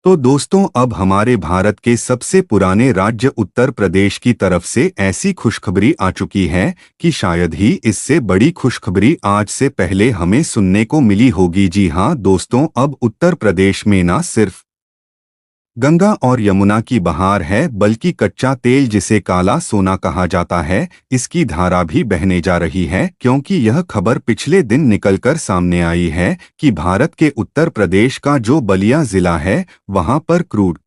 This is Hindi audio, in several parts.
तो दोस्तों, अब हमारे भारत के सबसे पुराने राज्य उत्तर प्रदेश की तरफ से ऐसी खुशखबरी आ चुकी है कि शायद ही इससे बड़ी खुशखबरी आज से पहले हमें सुनने को मिली होगी। जी हाँ दोस्तों, अब उत्तर प्रदेश में न सिर्फ गंगा और यमुना की बहार है, बल्कि कच्चा तेल, जिसे काला सोना कहा जाता है, इसकी धारा भी बहने जा रही है। क्योंकि यह खबर पिछले दिन निकलकर सामने आई है कि भारत के उत्तर प्रदेश का जो बलिया जिला है, वहां पर क्रूड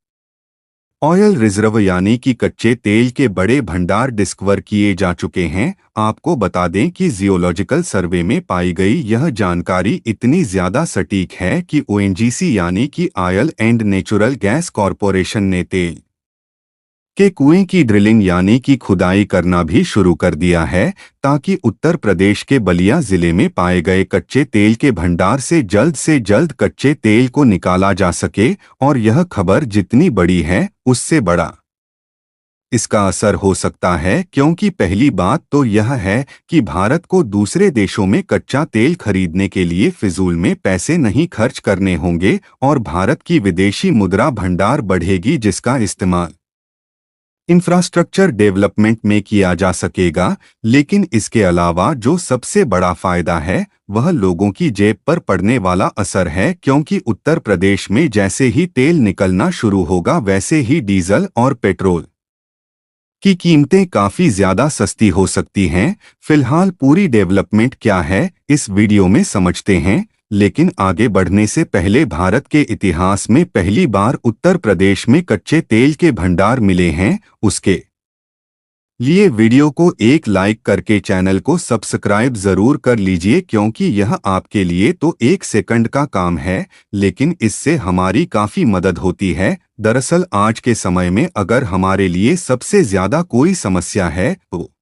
ऑयल रिजर्व यानी कि कच्चे तेल के बड़े भंडार डिस्कवर किए जा चुके हैं। आपको बता दें कि जियोलॉजिकल सर्वे में पाई गई यह जानकारी इतनी ज्यादा सटीक है कि ओएनजीसी यानी कि oil and natural gas corporation ने तेल के कुएं की ड्रिलिंग यानी कि खुदाई करना भी शुरू कर दिया है, ताकि उत्तर प्रदेश के बलिया जिले में पाए गए कच्चे तेल के भंडार से जल्द कच्चे तेल को निकाला जा सके। और यह खबर जितनी बड़ी है, उससे बड़ा इसका असर हो सकता है, क्योंकि पहली बात तो यह है कि भारत को दूसरे देशों में कच्चा तेल खरीदने के लिए फिजूल में पैसे नहीं खर्च करने होंगे और भारत की विदेशी मुद्रा भंडार बढ़ेगी, जिसका इस्तेमाल इंफ्रास्ट्रक्चर डेवलपमेंट में किया जा सकेगा। लेकिन इसके अलावा जो सबसे बड़ा फायदा है, वह लोगों की जेब पर पड़ने वाला असर है। क्योंकि उत्तर प्रदेश में जैसे ही तेल निकलना शुरू होगा, वैसे ही डीजल और पेट्रोल की कीमतें काफी ज्यादा सस्ती हो सकती हैं। फिलहाल पूरी डेवलपमेंट क्या है, इस वीडियो में समझते हैं। लेकिन आगे बढ़ने से पहले, भारत के इतिहास में पहली बार उत्तर प्रदेश में कच्चे तेल के भंडार मिले हैं, उसके लिए वीडियो को एक लाइक करके चैनल को सब्सक्राइब जरूर कर लीजिए। क्योंकि यह आपके लिए तो एक सेकंड का काम है, लेकिन इससे हमारी काफी मदद होती है। दरअसल आज के समय में अगर हमारे लिए सबसे ज्यादा कोई समस्या है, तो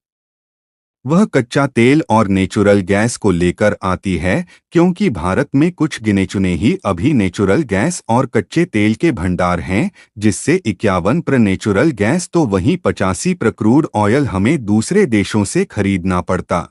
वह कच्चा तेल और नेचुरल गैस को लेकर आती है। क्योंकि भारत में कुछ गिने चुने ही अभी नेचुरल गैस और कच्चे तेल के भंडार हैं, जिससे 51% नेचुरल गैस तो वहीं 85% क्रूड ऑयल हमें दूसरे देशों से खरीदना पड़ता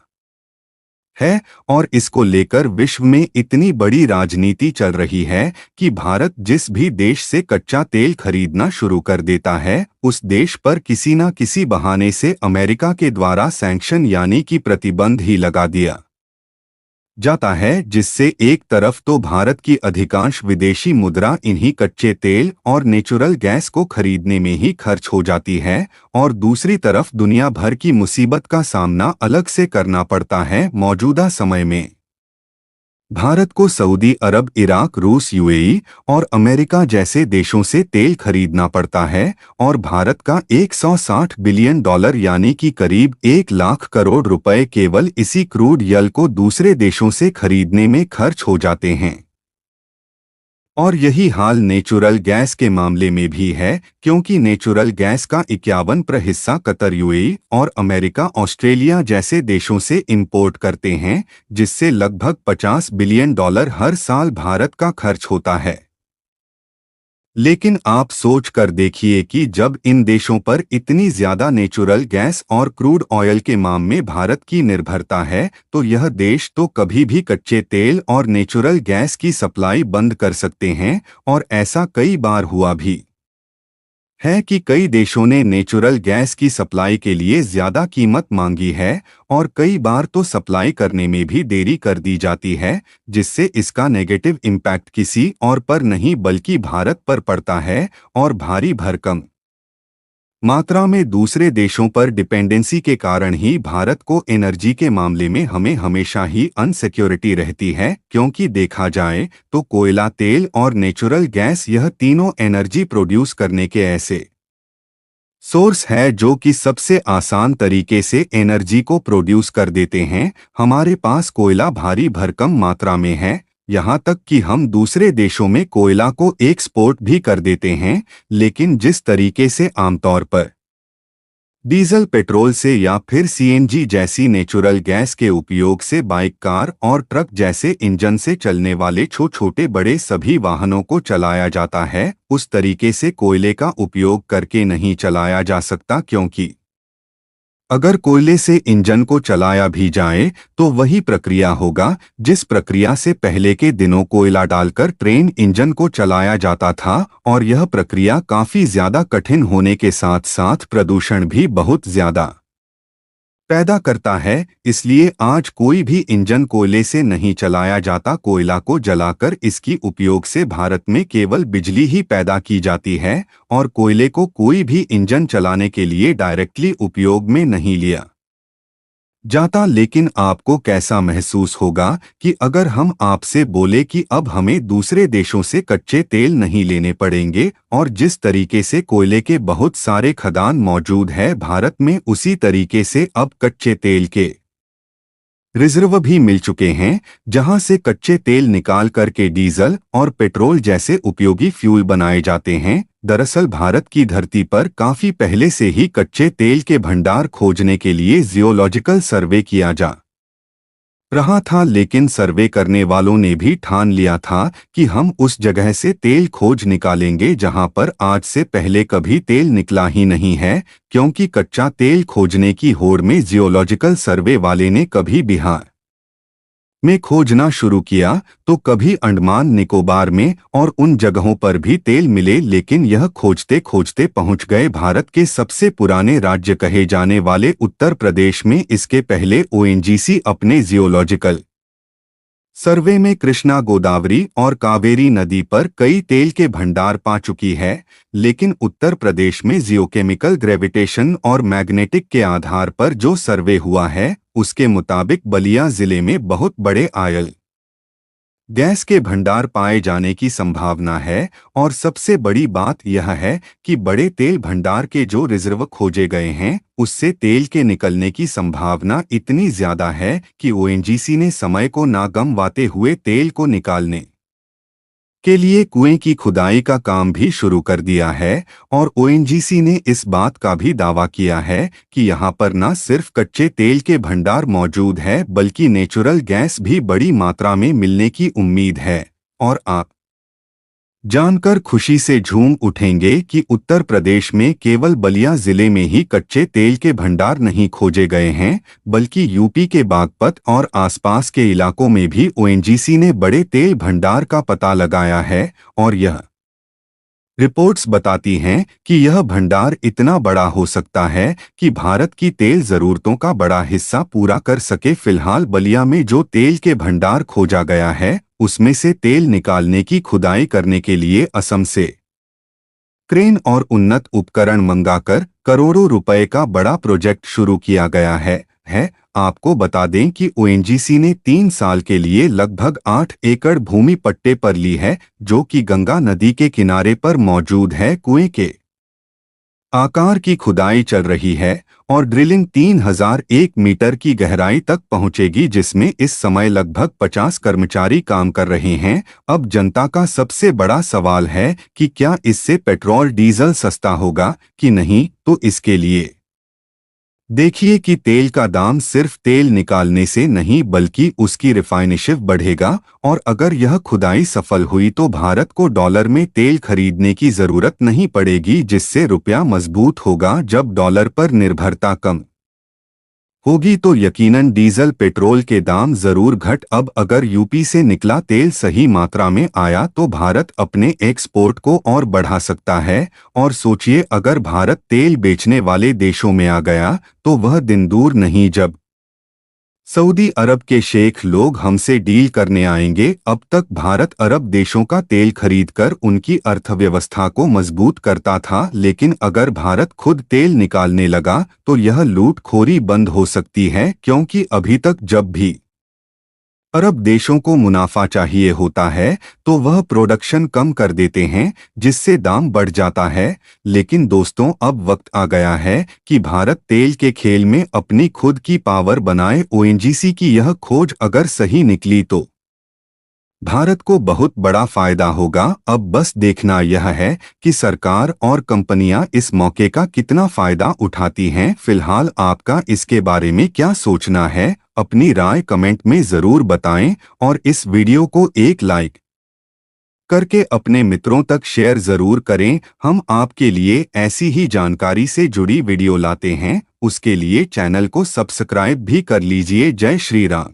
है। और इसको लेकर विश्व में इतनी बड़ी राजनीति चल रही है कि भारत जिस भी देश से कच्चा तेल खरीदना शुरू कर देता है, उस देश पर किसी न किसी बहाने से अमेरिका के द्वारा सैंक्शन यानी कि प्रतिबंध ही लगा दिया जाता है। जिससे एक तरफ तो भारत की अधिकांश विदेशी मुद्रा इन्हीं कच्चे तेल और नेचुरल गैस को खरीदने में ही खर्च हो जाती है, और दूसरी तरफ दुनिया भर की मुसीबत का सामना अलग से करना पड़ता है। मौजूदा समय में भारत को सऊदी अरब, इराक, रूस, यूएई और अमेरिका जैसे देशों से तेल खरीदना पड़ता है। और भारत का $160 बिलियन यानी कि करीब 1 लाख करोड़ रुपए केवल इसी क्रूड ऑयल को दूसरे देशों से खरीदने में खर्च हो जाते हैं। और यही हाल नेचुरल गैस के मामले में भी है। क्योंकि नेचुरल गैस का 51% हिस्सा कतर, यूएई और अमेरिका, ऑस्ट्रेलिया जैसे देशों से इंपोर्ट करते हैं, जिससे लगभग $50 बिलियन हर साल भारत का खर्च होता है। लेकिन आप सोच कर देखिए कि जब इन देशों पर इतनी ज्यादा नेचुरल गैस और क्रूड ऑयल के मामले में भारत की निर्भरता है, तो यह देश तो कभी भी कच्चे तेल और नेचुरल गैस की सप्लाई बंद कर सकते हैं। और ऐसा कई बार हुआ भी है कि कई देशों ने नेचुरल गैस की सप्लाई के लिए ज्यादा कीमत मांगी है, और कई बार तो सप्लाई करने में भी देरी कर दी जाती है, जिससे इसका नेगेटिव इम्पैक्ट किसी और पर नहीं बल्कि भारत पर पड़ता है। और भारी भरकम मात्रा में दूसरे देशों पर डिपेंडेंसी के कारण ही भारत को एनर्जी के मामले में हमें हमेशा ही अनसिक्योरिटी रहती है। क्योंकि देखा जाए तो कोयला, तेल और नेचुरल गैस, यह तीनों एनर्जी प्रोड्यूस करने के ऐसे सोर्स है जो कि सबसे आसान तरीके से एनर्जी को प्रोड्यूस कर देते हैं। हमारे पास कोयला भारी भरकम मात्रा में है, यहाँ तक कि हम दूसरे देशों में कोयला को एक्सपोर्ट भी कर देते हैं। लेकिन जिस तरीके से आमतौर पर डीजल, पेट्रोल से या फिर सीएनजी जैसी नेचुरल गैस के उपयोग से बाइक, कार और ट्रक जैसे इंजन से चलने वाले छोटे बड़े सभी वाहनों को चलाया जाता है, उस तरीके से कोयले का उपयोग करके नहीं चलाया जा सकता। क्योंकि अगर कोयले से इंजन को चलाया भी जाए तो वही प्रक्रिया होगा जिस प्रक्रिया से पहले के दिनों कोयला डालकर ट्रेन इंजन को चलाया जाता था, और यह प्रक्रिया काफी ज्यादा कठिन होने के साथ साथ प्रदूषण भी बहुत ज्यादा पैदा करता है। इसलिए आज कोई भी इंजन कोयले से नहीं चलाया जाता। कोयला को जलाकर इसकी उपयोग से भारत में केवल बिजली ही पैदा की जाती है और कोयले को कोई भी इंजन चलाने के लिए डायरेक्टली उपयोग में नहीं लिया जाता। लेकिन आपको कैसा महसूस होगा कि अगर हम आपसे बोले कि अब हमें दूसरे देशों से कच्चे तेल नहीं लेने पड़ेंगे और जिस तरीके से कोयले के बहुत सारे खदान मौजूद है भारत में, उसी तरीके से अब कच्चे तेल के रिजर्व भी मिल चुके हैं, जहां से कच्चे तेल निकाल करके डीजल और पेट्रोल जैसे उपयोगी फ्यूल बनाए जाते हैं। दरअसल भारत की धरती पर काफी पहले से ही कच्चे तेल के भंडार खोजने के लिए जियोलॉजिकल सर्वे किया जा रहा था, लेकिन सर्वे करने वालों ने भी ठान लिया था कि हम उस जगह से तेल खोज निकालेंगे जहां पर आज से पहले कभी तेल निकला ही नहीं है, क्योंकि कच्चा तेल खोजने की होड़ में जियोलॉजिकल सर्वे वाले ने कभी बिहार में खोजना शुरू किया तो कभी अंडमान निकोबार में, और उन जगहों पर भी तेल मिले। लेकिन यह खोजते खोजते पहुंच गए भारत के सबसे पुराने राज्य कहे जाने वाले उत्तर प्रदेश में। इसके पहले ओएनजीसी अपने जियोलॉजिकल सर्वे में कृष्णा, गोदावरी और कावेरी नदी पर कई तेल के भंडार पा चुकी है, लेकिन उत्तर प्रदेश में जियोकेमिकल ग्रेविटेशन और मैग्नेटिक के आधार पर जो सर्वे हुआ है उसके मुताबिक बलिया जिले में बहुत बड़े आयल गैस के भंडार पाए जाने की संभावना है। और सबसे बड़ी बात यह है कि बड़े तेल भंडार के जो रिजर्व खोजे गए हैं उससे तेल के निकलने की संभावना इतनी ज्यादा है कि ओएनजीसी ने समय को ना गंवाते हुए तेल को निकालने के लिए कुएं की खुदाई का काम भी शुरू कर दिया है। और ओएनजीसी ने इस बात का भी दावा किया है कि यहां पर न सिर्फ कच्चे तेल के भंडार मौजूद है बल्कि नेचुरल गैस भी बड़ी मात्रा में मिलने की उम्मीद है। और आप जानकर खुशी से झूम उठेंगे कि उत्तर प्रदेश में केवल बलिया जिले में ही कच्चे तेल के भंडार नहीं खोजे गए हैं, बल्कि यूपी के बागपत और आसपास के इलाकों में भी ओएनजीसी ने बड़े तेल भंडार का पता लगाया है। और यह रिपोर्ट्स बताती हैं कि यह भंडार इतना बड़ा हो सकता है कि भारत की तेल जरूरतों का बड़ा हिस्सा पूरा कर सके। फिलहाल बलिया में जो तेल के भंडार खोजा गया है उसमें से तेल निकालने की खुदाई करने के लिए असम से क्रेन और उन्नत उपकरण मंगाकर करोड़ों रुपए का बड़ा प्रोजेक्ट शुरू किया गया है। आपको बता दें कि ओएनजीसी ने 3 साल के लिए लगभग 8 एकड़ भूमि पट्टे पर ली है, जो कि गंगा नदी के किनारे पर मौजूद है। कुएं के आकार की खुदाई चल रही है और ड्रिलिंग 3001 मीटर की गहराई तक पहुंचेगी, जिसमें इस समय लगभग 50 कर्मचारी काम कर रहे हैं। अब जनता का सबसे बड़ा सवाल है कि क्या इससे पेट्रोल डीजल सस्ता होगा कि नहीं। तो इसके लिए देखिए कि तेल का दाम सिर्फ तेल निकालने से नहीं बल्कि उसकी रिफाइनेशन बढ़ेगा। और अगर यह खुदाई सफल हुई तो भारत को डॉलर में तेल खरीदने की जरूरत नहीं पड़ेगी, जिससे रुपया मजबूत होगा। जब डॉलर पर निर्भरता कम होगी तो यकीनन डीजल पेट्रोल के दाम जरूर घट। अब अगर यूपी से निकला तेल सही मात्रा में आया तो भारत अपने एक्सपोर्ट को और बढ़ा सकता है। और सोचिए अगर भारत तेल बेचने वाले देशों में आ गया तो वह दिन दूर नहीं जब सऊदी अरब के शेख लोग हमसे डील करने आएंगे। अब तक भारत अरब देशों का तेल खरीदकर उनकी अर्थव्यवस्था को मजबूत करता था, लेकिन अगर भारत खुद तेल निकालने लगा तो यह लूटखोरी बंद हो सकती है, क्योंकि अभी तक जब भी अरब देशों को मुनाफा चाहिए होता है तो वह प्रोडक्शन कम कर देते हैं, जिससे दाम बढ़ जाता है। लेकिन दोस्तों, अब वक्त आ गया है कि भारत तेल के खेल में अपनी खुद की पावर बनाए। ओएनजीसी की यह खोज अगर सही निकली तो भारत को बहुत बड़ा फायदा होगा। अब बस देखना यह है कि सरकार और कंपनियां इस मौके का कितना फायदा उठाती हैं। फिलहाल आपका इसके बारे में क्या सोचना है, अपनी राय कमेंट में जरूर बताएं और इस वीडियो को एक लाइक करके अपने मित्रों तक शेयर जरूर करें। हम आपके लिए ऐसी ही जानकारी से जुड़ी वीडियो लाते हैं, उसके लिए चैनल को सब्सक्राइब भी कर लीजिए। जय श्री राम।